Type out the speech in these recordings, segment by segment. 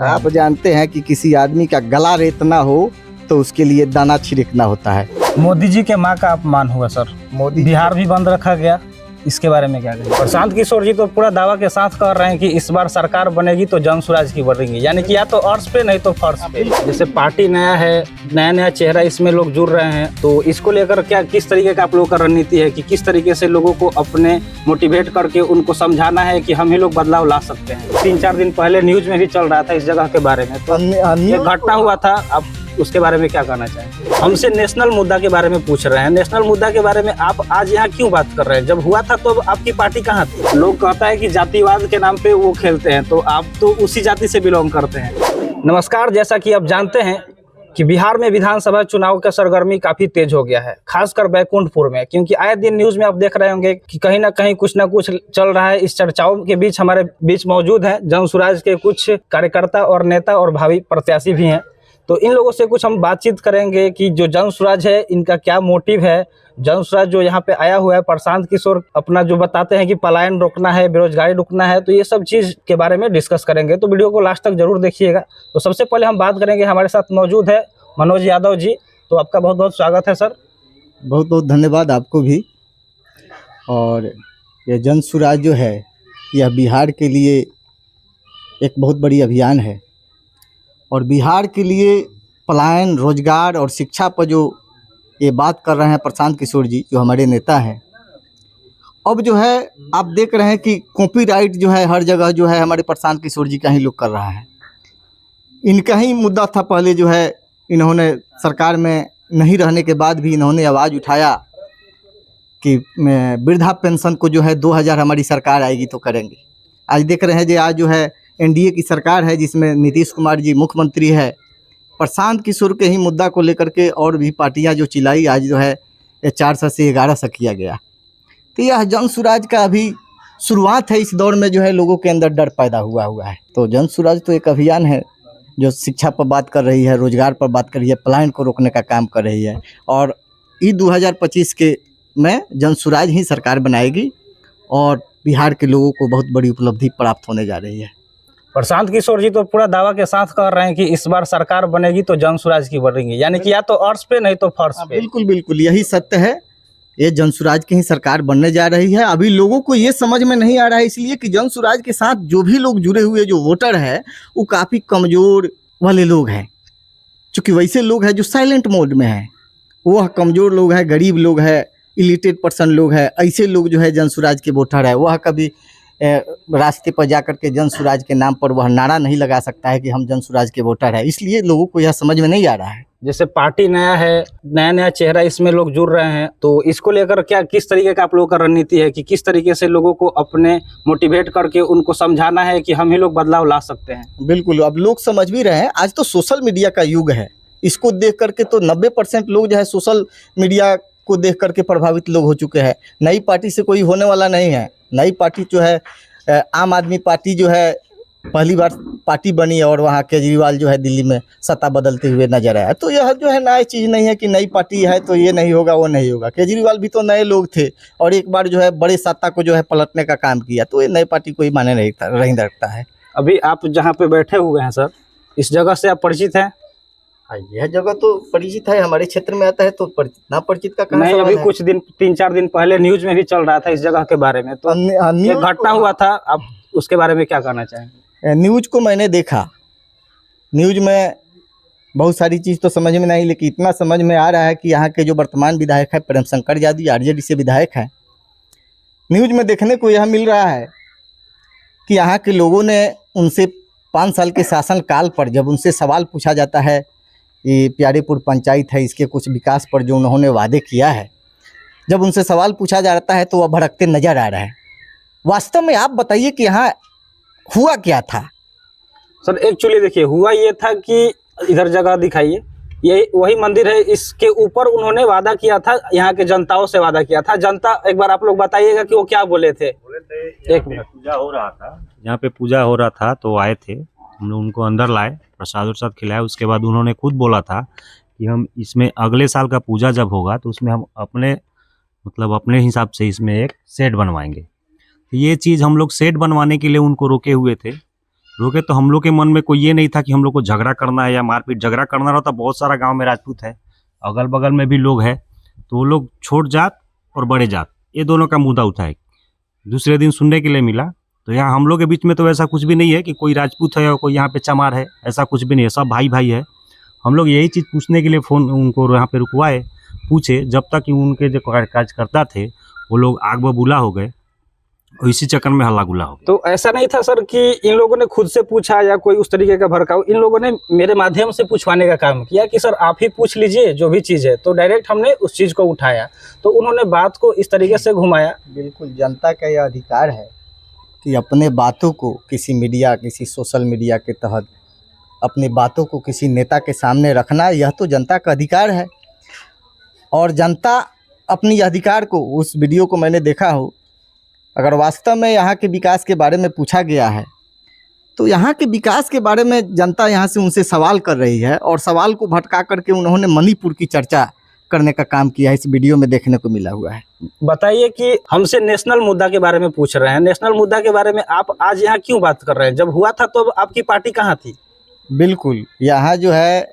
आप जानते हैं कि किसी आदमी का गला रेतना हो तो उसके लिए दाना छिड़कना होता है। मोदी जी के माँ का अपमान हुआ सर। मोदी बिहार भी बंद रखा गया, इसके बारे में क्या कहें? प्रशांत किशोर जी तो पूरा दावा के साथ कह रहे हैं कि इस बार सरकार बनेगी तो जन स्वराज की बढ़ेंगी, यानी कि या तो अर्श पे नहीं तो फर्श पे। जैसे पार्टी नया है, नया नया चेहरा इसमें लोग जुड़ रहे हैं, तो इसको लेकर क्या किस तरीके का आप लोगों का रणनीति है कि किस तरीके से लोगों को अपने मोटिवेट करके उनको समझाना है कि हम ही लोग बदलाव ला सकते हैं? 3-4 दिन पहले न्यूज में भी चल रहा था इस जगह के बारे में, तो एक घटना हुआ था, अब उसके बारे में क्या कहना चाहेंगे? हमसे नेशनल मुद्दा के बारे में पूछ रहे हैं। नेशनल मुद्दा के बारे में आप आज यहाँ क्यों बात कर रहे हैं? जब हुआ था तो आपकी पार्टी कहाँ थी? लोग कहता है कि जातिवाद के नाम पे वो खेलते हैं, तो आप तो उसी जाति से बिलोंग करते हैं। नमस्कार, जैसा कि आप जानते हैं कि बिहार में विधानसभा चुनाव का सरगर्मी काफी तेज हो गया है, खासकर बैकुंठपुर में, क्योंकि आए दिन न्यूज में आप देख रहे होंगे कि कहीं ना कहीं कुछ ना कुछ चल रहा है। इस चर्चाओं के बीच हमारे बीच मौजूद हैं जन स्वराज के कुछ कार्यकर्ता और नेता और भावी प्रत्याशी भी हैं, तो इन लोगों से कुछ हम बातचीत करेंगे कि जो जन स्वराज है इनका क्या मोटिव है। जन स्वराज जो यहाँ पे आया हुआ है, प्रशांत किशोर अपना जो बताते हैं कि पलायन रोकना है, बेरोजगारी रोकना है, तो ये सब चीज़ के बारे में डिस्कस करेंगे, तो वीडियो को लास्ट तक जरूर देखिएगा। तो सबसे पहले हम बात करेंगे, हमारे साथ मौजूद है मनोज यादव जी, तो आपका बहुत बहुत स्वागत है सर। बहुत बहुत धन्यवाद आपको भी। और ये जन स्वराज जो है यह बिहार के लिए एक बहुत बड़ी अभियान है, और बिहार के लिए पलायन, रोजगार और शिक्षा पर जो ये बात कर रहे हैं प्रशांत किशोर जी, जो हमारे नेता हैं, अब जो है आप देख रहे हैं कि कॉपीराइट जो है हर जगह जो है हमारे प्रशांत किशोर जी का ही लोग कर रहा है। इनका ही मुद्दा था पहले, जो है इन्होंने सरकार में नहीं रहने के बाद भी इन्होंने आवाज़ उठाया कि वृद्धा पेंशन को जो है 2000 हमारी सरकार आएगी तो करेंगे। आज देख रहे हैं जो आज जो है एनडीए की सरकार है, जिसमें नीतीश कुमार जी मुख्यमंत्री है। प्रशांत किशोर के ही मुद्दा को लेकर के और भी पार्टियां जो चिल्लाई, आज जो है 400 से 1100 किया गया। तो यह जन स्वराज का अभी शुरुआत है। इस दौर में जो है लोगों के अंदर डर पैदा हुआ है। तो जन स्वराज तो एक अभियान है जो शिक्षा पर बात कर रही है, रोजगार पर बात कर रही है, पलायन को रोकने का काम कर रही है, और 2025 के में जन स्वराज ही सरकार बनाएगी और बिहार के लोगों को बहुत बड़ी उपलब्धि प्राप्त होने जा रही है। प्रशांत किशोर जी तो पूरा दावा के साथ कह रहे हैं कि इस बार सरकार बनेगी तो जन स्वराज की बढ़ेंगी, यानी कि या तो अर्श पे नहीं तो फर्श पे। बिल्कुल बिल्कुल यही सत्य है। ये जन स्वराज की ही सरकार बनने जा रही है। अभी लोगों को ये समझ में नहीं आ रहा है, इसलिए कि जन स्वराज के साथ जो भी लोग जुड़े हुए जो वोटर है वो काफ़ी कमज़ोर वाले लोग हैं। चूँकि वैसे लोग हैं जो साइलेंट मोड में हैं, वह कमज़ोर लोग हैं, गरीब लोग हैं, इलिटरेट पर्सन लोग हैं। ऐसे लोग जो है जन स्वराज के वोटर है, वह कभी रास्ते पर जा कर के जन स्वराज के नाम पर वह नारा नहीं लगा सकता है कि हम जन स्वराज के वोटर है। इसलिए लोगों को यह समझ में नहीं आ रहा है। जैसे पार्टी नया है, नया नया चेहरा इसमें लोग जुड़ रहे हैं, तो इसको लेकर क्या किस तरीके का आप लोगों का रणनीति है कि किस तरीके से लोगों को अपने मोटिवेट करके उनको समझाना है कि हम ही लोग बदलाव ला सकते हैं? बिल्कुल, अब लोग समझ भी रहे हैं। आज तो सोशल मीडिया का युग है। इसको देख करके तो 90% लोग जो है सोशल मीडिया को देख करके प्रभावित लोग हो चुके हैं। नई पार्टी से कोई होने वाला नहीं है। नई पार्टी जो है आम आदमी पार्टी जो है पहली बार पार्टी बनी है, और वहाँ केजरीवाल जो है दिल्ली में सत्ता बदलते हुए नजर आया। तो यह जो है नई चीज़ नहीं है कि नई पार्टी है तो ये नहीं होगा वो नहीं होगा। केजरीवाल भी तो नए लोग थे और एक बार जो है बड़े सत्ता को जो है पलटने का काम किया, तो ये नई पार्टी कोई माने नहीं रखता है। अभी आप जहाँ पे बैठे हुए हैं सर, इस जगह से आप परिचित हैं? यह जगह तो परिचित है, हमारे क्षेत्र में आता है, तो ना परिचित का कहाँ नहीं, सवाल अभी है? कुछ दिन 3-4 दिन पहले न्यूज में भी चल रहा था इस जगह के बारे में, तो एक घटना हुआ था, आप उसके बारे में क्या कहना चाहेंगे? न्यूज को मैंने देखा। न्यूज में बहुत सारी चीज़ तो समझ में नहीं, लेकिन इतना समझ में आ रहा है कि यहाँ के जो वर्तमान विधायक है प्रेम शंकर यादव, आरजेडी से विधायक हैं। न्यूज में देखने को यह मिल रहा है कि यहाँ के लोगों ने उनसे 5 साल के शासनकाल पर जब उनसे सवाल पूछा जाता है, ये प्यारेपुर पंचायत है, इसके कुछ विकास पर जो उन्होंने वादे किया है, जब उनसे सवाल पूछा जाता है तो वह भड़कते नजर आ रहा है। वास्तव में आप बताइए कि यहाँ हुआ क्या था? सर एक्चुअली देखिए, हुआ ये था कि इधर जगह दिखाइए, ये वही मंदिर है, इसके ऊपर उन्होंने वादा किया था, यहाँ के जनताओं से वादा किया था। जनता, एक बार आप लोग बताइएगा कि वो क्या बोले थे। एक मिनट, पूजा हो रहा था, यहाँ पे पूजा हो रहा था, तो आए थे, हम लोग उनको अंदर लाए, प्रसाद उरसाद खिलाया। उसके बाद उन्होंने खुद बोला था कि हम इसमें अगले साल का पूजा जब होगा तो उसमें हम अपने हिसाब से इसमें एक शेड बनवाएंगे। तो ये चीज़ हम लोग शेड बनवाने के लिए उनको रोके हुए थे। रोके तो हम लोग के मन में कोई ये नहीं था कि हम लोग को झगड़ा करना है या मारपीट। झगड़ा करना रहता, बहुत सारा गांव में राजपूत है, अगल बगल में भी लोग हैं, तो वो लोग छोट जात और बड़े जात ये दोनों का मुद्दा उठाए। दूसरे दिन सुनने के लिए मिला, तो यहाँ हम लोग के बीच में तो ऐसा कुछ भी नहीं है कि कोई राजपूत है और कोई यहाँ पे चमार है, ऐसा कुछ भी नहीं है, सब भाई भाई है। हम लोग यही चीज़ पूछने के लिए फ़ोन उनको यहाँ पे रुकवाए, पूछे, जब तक कि उनके जो कार्यकर्ता थे वो लोग आग बबूला हो गए और इसी चक्कर में हल्ला गुल्ला हो गया। तो ऐसा नहीं था सर कि इन लोगों ने खुद से पूछा या कोई उस तरीके का भड़काऊ, इन लोगों ने मेरे माध्यम से पूछवाने का काम किया कि सर आप ही पूछ लीजिए जो भी चीज़ है। तो डायरेक्ट हमने उस चीज़ को उठाया, तो उन्होंने बात को इस तरीके से घुमाया। बिल्कुल, जनता का यह अधिकार है कि अपने बातों को किसी मीडिया, किसी सोशल मीडिया के तहत अपनी बातों को किसी नेता के सामने रखना, यह तो जनता का अधिकार है। और जनता अपनी अधिकार को, उस वीडियो को मैंने देखा हो, अगर वास्तव में यहाँ के विकास के बारे में पूछा गया है तो यहाँ के विकास के बारे में जनता यहाँ से उनसे सवाल कर रही है, और सवाल को भटका करके उन्होंने मणिपुर की चर्चा करने का काम किया है, इस वीडियो में देखने को मिला हुआ है। बताइए कि हमसे नेशनल मुद्दा के बारे में पूछ रहे हैं, नेशनल मुद्दा के बारे में आप आज यहाँ क्यों बात कर रहे हैं? जब हुआ था तो आपकी पार्टी कहाँ थी? बिल्कुल, यहाँ जो है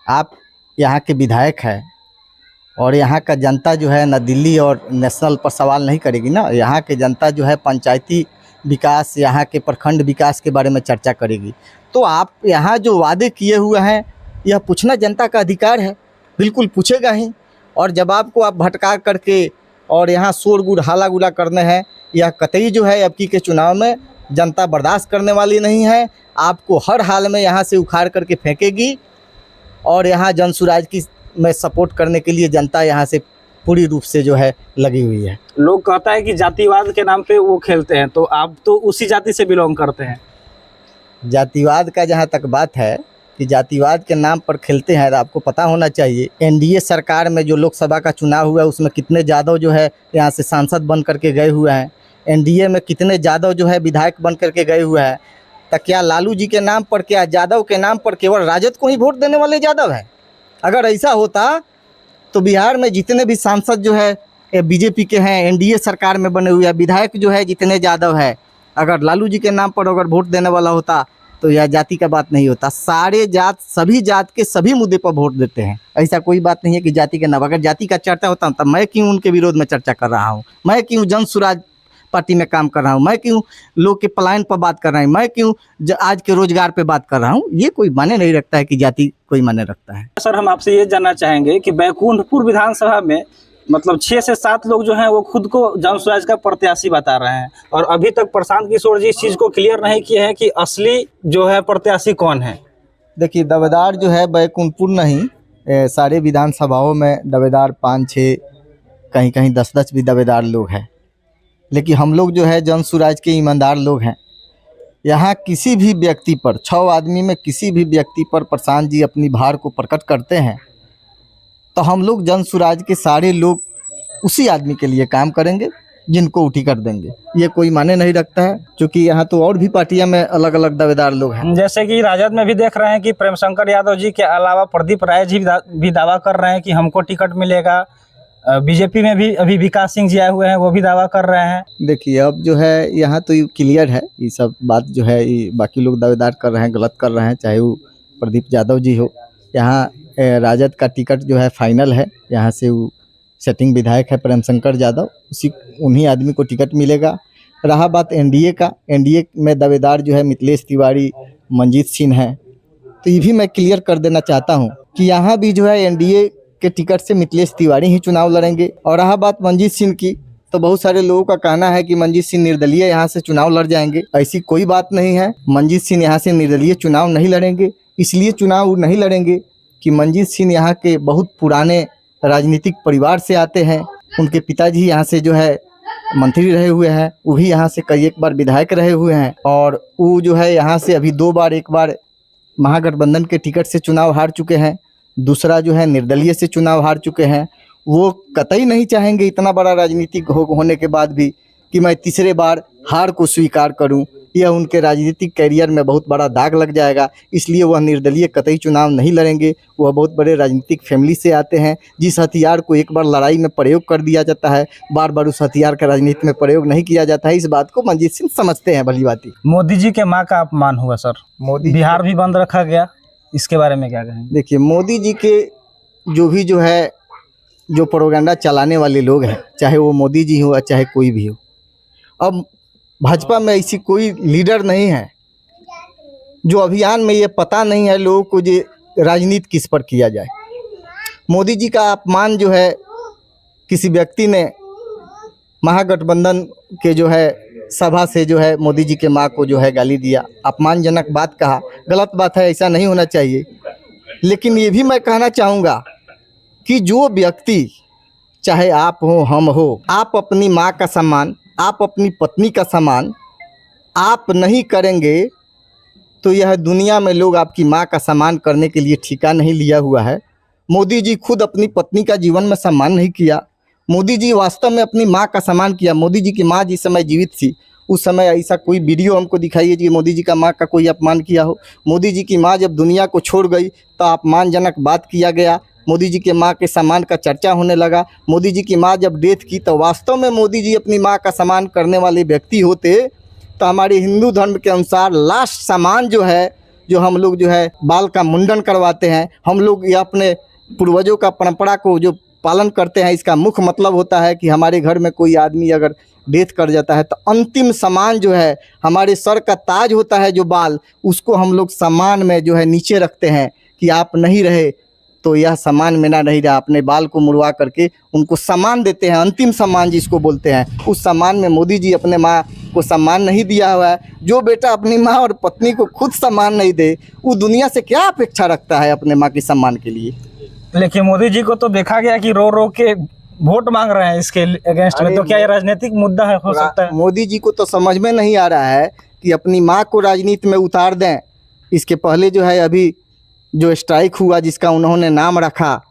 आप यहाँ के विधायक हैं और यहाँ का जनता जो है ना दिल्ली और नेशनल पर सवाल नहीं करेगी ना। यहाँ के जनता जो है पंचायती विकास, यहाँ के प्रखंड विकास के बारे में चर्चा करेगी। तो आप यहाँ जो वादे किए हुए हैं यह पूछना जनता का अधिकार है, बिल्कुल पूछेगा ही। और जब आपको आप भटका करके और यहाँ शोरगुल हाला गुला करने हैं, यह कतई जो है अबकी के चुनाव में जनता बर्दाश्त करने वाली नहीं है। आपको हर हाल में यहाँ से उखाड़ करके फेंकेगी और यहाँ जन सुराज की में सपोर्ट करने के लिए जनता यहाँ से पूरी रूप से जो है लगी हुई है। लोग कहता है कि जातिवाद के नाम पे वो खेलते हैं, तो आप तो उसी जाति से बिलोंग करते हैं। जातिवाद का जहाँ तक बात है कि जातिवाद के नाम पर खेलते हैं, तो आपको पता होना चाहिए एनडीए सरकार में जो लोकसभा का चुनाव हुआ है उसमें कितने यादव जो है यहाँ से सांसद बन करके गए हुए हैं। एनडीए में कितने यादव जो है विधायक बन करके गए हुए हैं। तो क्या लालू जी के नाम पर, क्या यादव के नाम पर केवल राजद को ही वोट देने वाले यादव हैं? अगर ऐसा होता तो बिहार में जितने भी सांसद जो है बीजेपी के हैं, एनडीए सरकार में बने हुए विधायक जो है जितने यादव है, अगर लालू जी के नाम पर अगर वोट देने वाला होता तो यह जाति का बात नहीं होता। सारे जात, सभी जात के सभी मुद्दे पर वोट देते हैं। ऐसा कोई बात नहीं है कि जाति के नाम, अगर जाति का चर्चा होता तब मैं क्यों उनके विरोध में चर्चा कर रहा हूँ? मैं क्यों जन सुराज पार्टी में काम कर रहा हूँ? मैं क्यों लोग के पलायन पर बात कर रहा हूँ? मैं क्यों आज के रोजगार पे बात कर रहा हूँ? ये कोई माने नहीं रखता है कि जाति कोई माने रखता है। सर हम आपसे ये जानना चाहेंगे कि बैकुंठपुर विधानसभा में मतलब 6 से 7 लोग जो हैं वो खुद को जन सुराज का प्रत्याशी बता रहे हैं, और अभी तक प्रशांत किशोर जी इस चीज़ को क्लियर नहीं किए हैं कि असली जो है प्रत्याशी कौन है। देखिए, दावेदार जो है बैकुंठपुर नहीं, सारे विधानसभाओं में दावेदार 5-6, कहीं कहीं 10-10 भी दावेदार लोग हैं। लेकिन हम लोग जो है जन सुराज के ईमानदार लोग हैं। यहाँ किसी भी व्यक्ति पर, 6 आदमी में किसी भी व्यक्ति पर प्रशांत जी अपनी भार को प्रकट करते हैं तो हम लोग जन सुराज के सारे लोग उसी आदमी के लिए काम करेंगे जिनको उठी कर देंगे। ये कोई माने नहीं रखता है, क्योंकि यहाँ तो और भी पार्टियां में अलग अलग दावेदार लोग हैं। जैसे कि राजद में भी देख रहे हैं कि प्रेम शंकर यादव जी के अलावा प्रदीप राय जी भी दावा कर रहे हैं कि हमको टिकट मिलेगा। बीजेपी में भी अभी विकास सिंह जी आए हुए हैं, वो भी दावा कर रहे हैं। देखिए, अब जो है यहाँ तो ये क्लियर है, ये सब बात जो है ये बाकी लोग दावेदार कर रहे हैं, गलत कर रहे हैं, चाहे वो प्रदीप यादव जी हो। यहाँ राजद का टिकट जो है फाइनल है, यहाँ से वो सिटिंग विधायक है प्रेम शंकर यादव, उन्हीं आदमी को टिकट मिलेगा। रहा बात एनडीए का, एनडीए में दावेदार जो है मिथिलेश तिवारी, मंजीत सिंह है। तो ये भी मैं क्लियर कर देना चाहता हूँ कि यहाँ भी जो है एनडीए के टिकट से मिथिलेश तिवारी ही चुनाव लड़ेंगे। और रहा बात मंजीत सिंह की, तो बहुत सारे लोगों का कहना है कि मंजीत सिंह निर्दलीय यहाँ से चुनाव लड़ जाएंगे। ऐसी कोई बात नहीं है, मंजीत सिंह यहाँ से निर्दलीय चुनाव नहीं लड़ेंगे। इसलिए चुनाव नहीं लड़ेंगे कि मंजीत सिंह यहाँ के बहुत पुराने राजनीतिक परिवार से आते हैं। उनके पिताजी यहाँ से जो है मंत्री रहे हुए हैं, वो भी यहाँ से कई एक बार विधायक रहे हुए हैं, और वो जो है यहाँ से अभी 2 बार, एक बार महागठबंधन के टिकट से चुनाव हार चुके हैं, दूसरा जो है निर्दलीय से चुनाव हार चुके हैं। वो कतई नहीं चाहेंगे इतना बड़ा राजनीतिक होने के बाद भी कि मैं तीसरे बार हार को स्वीकार करूं, यह उनके राजनीतिक कैरियर में बहुत बड़ा दाग लग जाएगा। इसलिए वह निर्दलीय कतई चुनाव नहीं लड़ेंगे। वह बहुत बड़े राजनीतिक फैमिली से आते हैं। जिस हथियार को एक बार लड़ाई में प्रयोग कर दिया जाता है, बार बार उस हथियार का राजनीति में प्रयोग नहीं किया जाता है। इस बात को मनजीत सिंह समझते हैं भली भांति। मोदी जी के माँ का अपमान हुआ सर, मोदी बिहार भी बंद रखा गया, इसके बारे में क्या कहेंगे? देखिए, मोदी जी के जो प्रोपेगेंडा चलाने वाले लोग हैं, चाहे वो मोदी जी हो या चाहे कोई भी हो, अब भाजपा में ऐसी कोई लीडर नहीं है जो अभियान में ये पता नहीं है लोगों को जो राजनीति किस पर किया जाए। मोदी जी का अपमान जो है, किसी व्यक्ति ने महागठबंधन के जो है सभा से जो है मोदी जी के माँ को जो है गाली दिया, अपमानजनक बात कहा। गलत बात है, ऐसा नहीं होना चाहिए। लेकिन ये भी मैं कहना चाहूँगा कि जो व्यक्ति, चाहे आप हो हम हो, आप अपनी माँ का सम्मान, आप अपनी पत्नी का सम्मान आप नहीं करेंगे तो यह दुनिया में लोग आपकी माँ का सम्मान करने के लिए ठेका नहीं लिया हुआ है। मोदी जी खुद अपनी पत्नी का जीवन में सम्मान नहीं किया। मोदी जी वास्तव में अपनी माँ का सम्मान किया। मोदी जी की माँ जिस समय जीवित थी उस समय ऐसा कोई वीडियो हमको दिखाइए कि मोदी जी का माँ का कोई अपमान किया हो। मोदी जी की माँ जब दुनिया को छोड़ गई तो अपमानजनक बात किया गया। मोदी जी के माँ के सम्मान का चर्चा होने लगा। मोदी जी की माँ जब डेथ की तो वास्तव में मोदी जी अपनी माँ का सम्मान करने वाले व्यक्ति होते तो हमारे हिंदू धर्म के अनुसार लास्ट सम्मान जो है, जो हम लोग जो है बाल का मुंडन करवाते हैं, हम लोग ये अपने पूर्वजों का परंपरा को जो पालन करते हैं, इसका मुख्य मतलब होता है कि हमारे घर में कोई आदमी अगर डेथ कर जाता है तो अंतिम सम्मान जो है, हमारे सर का ताज होता है जो बाल, उसको हम लोग सम्मान में जो है नीचे रखते हैं कि आप नहीं रहे तो यह सम्मान में ना नहीं रहा। अपने बाल को मुड़वा करके उनको सम्मान देते हैं, अंतिम सम्मान जिसको बोलते हैं। उस सम्मान में मोदी जी अपने माँ को सम्मान नहीं दिया हुआ है। जो बेटा अपनी माँ और पत्नी को खुद सम्मान नहीं दे, वो दुनिया से क्या अपेक्षा रखता है अपने माँ के सम्मान के लिए? लेकिन मोदी जी को तो देखा गया कि रो रो के वोट मांग रहे हैं इसके अगेंस्ट में, तो क्या ये राजनीतिक मुद्दा है, हो सकता है? मोदी जी को तो समझ में नहीं आ रहा है कि अपनी माँ को राजनीति में उतार दें। इसके पहले जो है अभी जो स्ट्राइक हुआ जिसका उन्होंने नाम रखा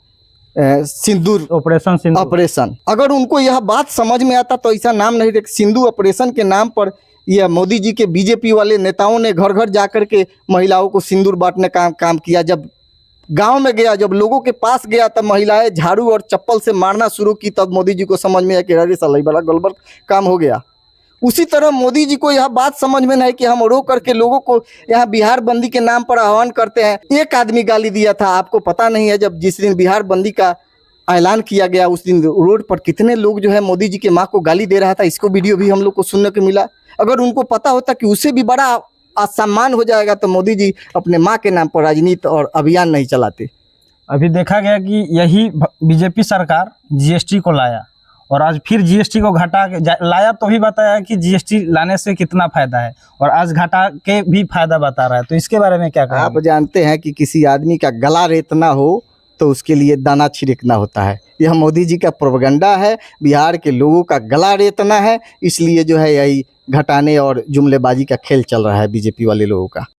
सिंदूर ऑपरेशन, अगर उनको यह बात समझ में आता तो ऐसा नाम नहीं रख। सिंदूर ऑपरेशन के नाम पर यह मोदी जी के बीजेपी वाले नेताओं ने घर घर जाकर के महिलाओं को सिंदूर बांटने का काम किया। जब गांव में गया, जब लोगों के पास गया, तब महिलाएं झाड़ू और चप्पल से मारना शुरू की। तब मोदी जी को समझ में आया कि अरे साला बड़ा गड़बड़ काम हो गया। उसी तरह मोदी जी को यह बात समझ में नहीं कि हम रो करके लोगों को यहाँ बिहार बंदी के नाम पर आह्वान करते हैं। एक आदमी गाली दिया था, आपको पता नहीं है? जब जिस दिन बिहार बंदी का ऐलान किया गया उस दिन रोड पर कितने लोग जो है मोदी जी के माँ को गाली दे रहा था। इसको वीडियो भी हम लोग को सुनने को मिला। अगर उनको पता होता कि उससे भी बड़ा असम्मान हो जाएगा तो मोदी जी अपने माँ के नाम पर राजनीति और अभियान नहीं चलाते। अभी देखा गया कि यही बीजेपी सरकार जीएसटी को लाया और आज फिर जीएसटी को घटा के लाया, तो भी बताया कि जीएसटी लाने से कितना फायदा है, और आज घटा के भी फायदा बता रहा है। तो इसके बारे में क्या कहेंगे? आप जानते हैं कि किसी आदमी का गला रेतना हो तो उसके लिए दाना छिड़कना होता है। यह मोदी जी का प्रोपेगेंडा है। बिहार के लोगों का गला रेतना है, इसलिए जो है यही घटाने और जुमलेबाजी का खेल चल रहा है बीजेपी वाले लोगों का।